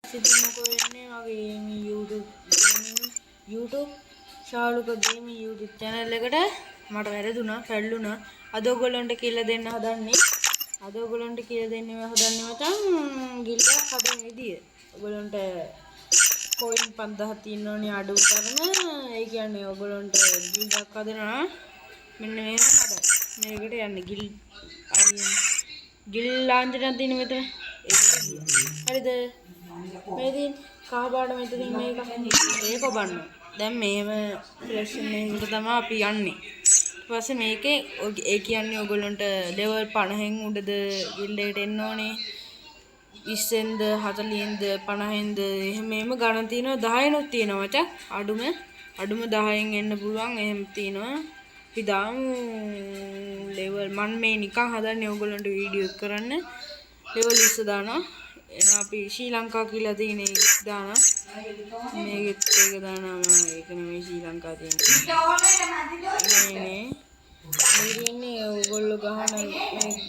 ඉතින් මොකෝ වෙන්නේ මගේ YouTube ශාලුක ගේමින් YouTube channel එකට මට වැරදුනා පැල්ලුණා. අද ඔයගොල්ලන්ට කියලා දෙන්න හදන්නේ. අද ඔයගොල්ලන්ට කියලා දෙන්නේ මචං ගිල්ඩක් හදන විදිය. ඔයගොල්ලන්ට coin 5000 තියෙනවනේ අඩු කරන. ඒ කියන්නේ ඔයගොල්ලන්ට ගිල්ඩක් හදනවා මෙන්න මේක හදන්න. මේකට යන්නේ ගිල් ලාංඡනයක් දින මෙතන. ඒකට ගියා. හරිද? මේදින් කහ පාට මෙතනින් මේක ඒක බලන්න. දැන් මේව ප්‍රෙෂන් එකකට තමයි අපි යන්නේ. ඊට පස්සේ මේකේ ඒ කියන්නේ ඔයගොල්ලන්ට ලෙවල් 50න් උඩද ගිල්ඩ් එකට එන්න ඕනේ. 20න්ද 40න්ද 50න්ද එහෙම ගණන් තියෙනවා 10නුත් තියෙනවා මචං. අඩුම 10න් එන්න පුළුවන් එහෙම තියෙනවා. අපි දාමු ලෙවල් මම මේ නිකන් හදන්නේ ඔයගොල්ලන්ට වීඩියෝ එක කරන්න. ලෙවල් 20 දානවා. එහෙනම් අපි ශ්‍රී ලංකා කියලා තියෙන එක දානවා. මේකෙත් ඒක දානවා. ඒක නෙමෙයි ශ්‍රී ලංකා තියෙන්නේ. මේ ඉන්නේ ඔයගොල්ලෝ ගහන මේක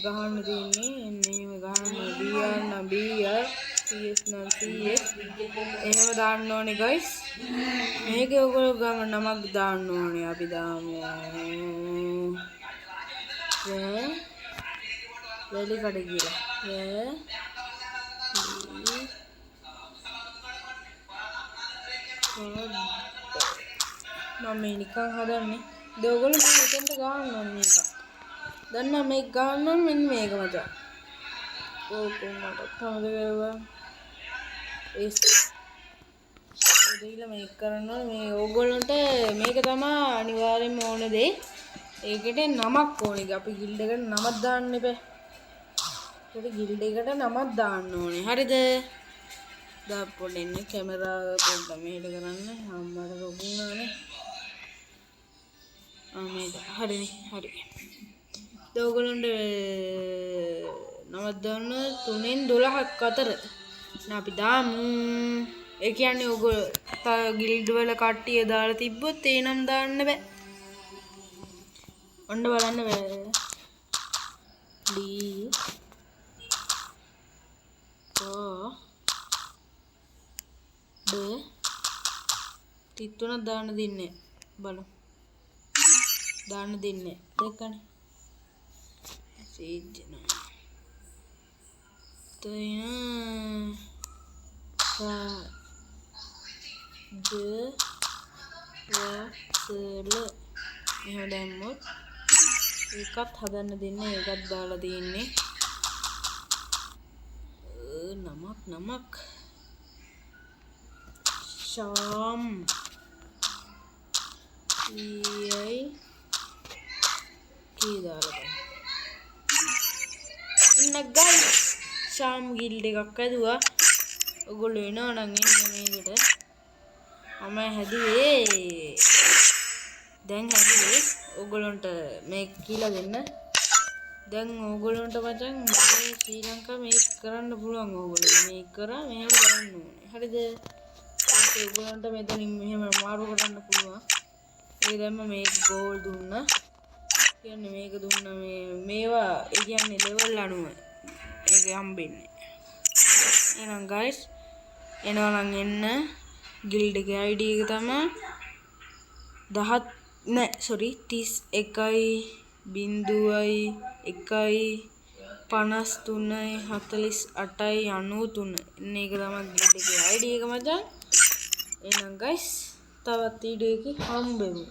ගහන්න තියෙන්නේ. එන්නේ ගහන්න BR CS නම් CS එහෙම දාන්න ඕනේ guys. මේකේ ඔයගොල්ලෝ ගම නමක් දාන්න ඕනේ. අපි දාමු වැලි කඩ කියලා. මම මේ නිකන් හදන්නේ. ඔයගොල්ලෝ මේ මෙතෙන්ට ගහන්න ඕනේ මේක. දැන් මේක ගහන්න ඕනේ මෙන්න මේක මචං. මට තමයි වේවා. දෙයිලා මේක කරන්න ඕනේ. මේ ඕගොල්ලන්ට මේක තමයි අනිවාර්යෙන්ම ඕන දේ. ඒකට නමක් ඕනේ. අපි ගිල්ඩ් එකට නමක් දාන්න එපා. ඒකට ගිල්ඩ් එකට නමක් දාන්න ඕනේ. හරිද? දැන් පොඩ්ඩක් කැමරාව පොඩ්ඩක් මෙහෙට කරන්න. අම්මට රොගුණානේ. මේක හරිනේ. හරි. දැන් ඕගොල්ලන්ට නමක් දාන්න 3න් 12ක් අතර. අපි දාමු. ඒ කියන්නේ ඔයගොල්ලෝ ගිල්ඩ් වල කට්ටිය දාලා තිබ්බොත් ඒ නම් දාන්න බෑ. ඔන්න බලන්න බෑ. D O D තිත්තුණක් දාන්න දෙන්නේ. බලමු. දාන්න දෙන්නේ. දෙකනේ. සීජන. තේන එහෙම දැම්මොත් ඒකත් හදන්න දෙන්නේ. ඒකත් දාලා දෙන්නේ. නමක් ශාම් කී දාලා ඉන්න ගයිස් ශාම් ගිල්ඩ් එකක් ඇදුවා. ඔයගොල්ලෝ එනවා නම් එන්න මේකට. මම හැදුවේ දැන් හැදුවේ ඔයගොල්ලන්ට මේක කියලා දෙන්න. දැන් ඕගොල්ලන්ට මචං මේ ශ්‍රී ලංකා මේක කරන්න පුළුවන්. ඕගොල්ලෝ මේක කරා මෙහෙම කරන්න ඕනේ. හරිද? ඒක ඕගොල්ලන්ට මෙතනින් මෙහෙම මාරු කරන්න පුළුවන්. ඒ දැම්ම මේක ගෝල් දුන්නා. කියන්නේ මේක දුන්නා මේවා ඒ කියන්නේ ලෙවල් අනුව ඒක හම්බෙන්නේ. එහෙනම් guys එනවා නම් එන්න ගිල්ඩ් එකේ ID එක තමයි 31යි 0යි 1යි 53යි 48යි 93. මේක තමයි ගිල්ඩ් එකේ ID එක මචං. එහෙනම් guys තවත් වීඩියෝ එකකින් හම්බෙමු.